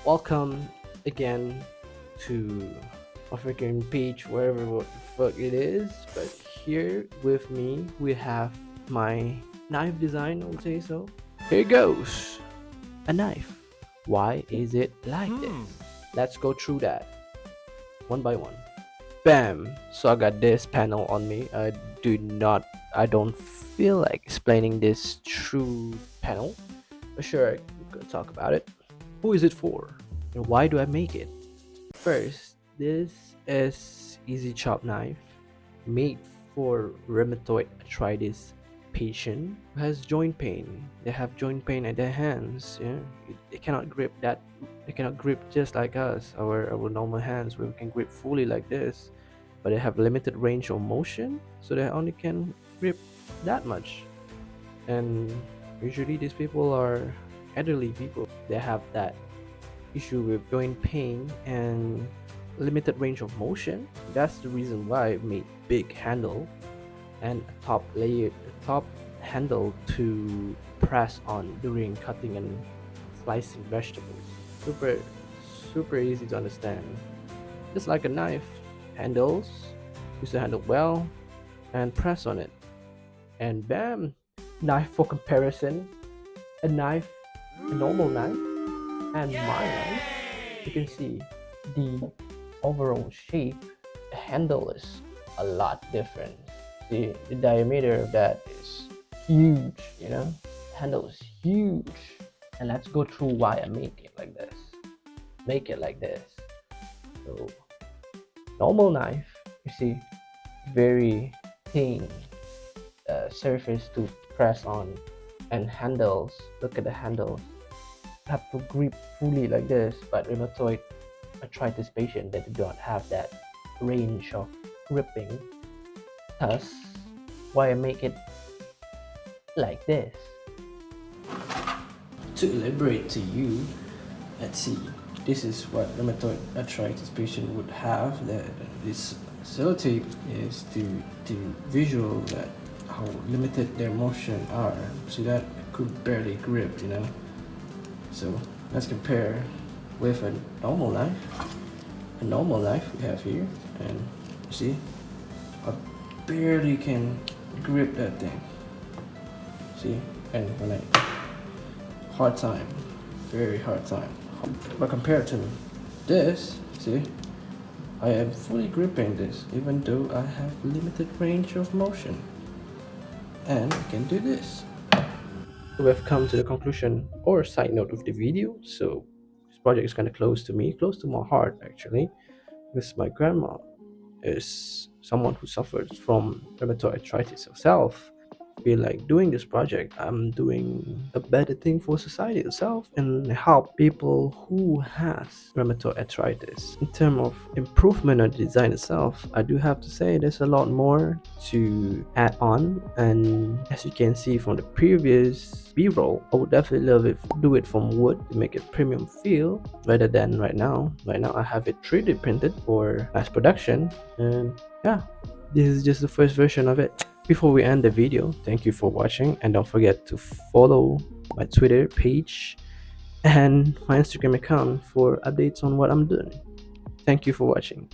Welcome again to my freaking page, wherever what the fuck it is. But here with me, we have my knife design, I would say so. Here goes a knife. Why is it like this? Let's go through that one by one. Bam! So I got this panel on me. I don't feel like explaining this through panel, but sure, we could talk about it. Who is it for? And why do I make it? First, this is easy chop knife made for rheumatoid arthritis patient who has joint pain. They have joint pain at their hands. Yeah, they cannot grip that. They cannot grip just like us, our normal hands, where we can grip fully like this. But they have limited range of motion, so they only can grip that much. And usually, these people are elderly people. They have that issue with joint pain and limited range of motion. That's the reason why I made big handle and a top handle to press on during cutting and slicing vegetables. Super super easy to understand. Just like a knife, handles, use the handle well and press on it. And bam! Knife for comparison, a knife, a normal knife, and my knife. You can see the overall shape, the handle is a lot different. The diameter of that is huge, the handle is huge. And let's go through why I make it like this. Make it like this. So normal knife, you see, very thin surface to press on, and handles, look at the handles, have to grip fully like this. But rheumatoid arthritis patient, that do not have that range of gripping. Thus, why I make it like this. To elaborate to you, let's see. This is what rheumatoid arthritis patient would have. That this sellotape is the visual that how limited their motion are. See that it could barely grip. So let's compare with a normal knife. A normal knife we have here, and you see, I barely can grip that thing. See, and when I hard time, very hard time. But compared to this, see, I am fully gripping this, even though I have limited range of motion, and I can do this. We have come to the conclusion or side note of the video. So this project is kind of close to me, close to my heart actually, because my grandma is someone who suffers from rheumatoid arthritis herself. Feel like doing this project, I'm doing a better thing for society itself and help people who has rheumatoid arthritis. In terms of improvement of the design itself, I do have to say there's a lot more to add on, and as you can see from the previous b-roll, I would definitely love it do it from wood to make it premium feel rather than right now. Right now I have it 3D printed for mass production, and yeah, this is just the first version of it. Before we end the video, thank you for watching, and don't forget to follow my Twitter page and my Instagram account for updates on what I'm doing. Thank you for watching.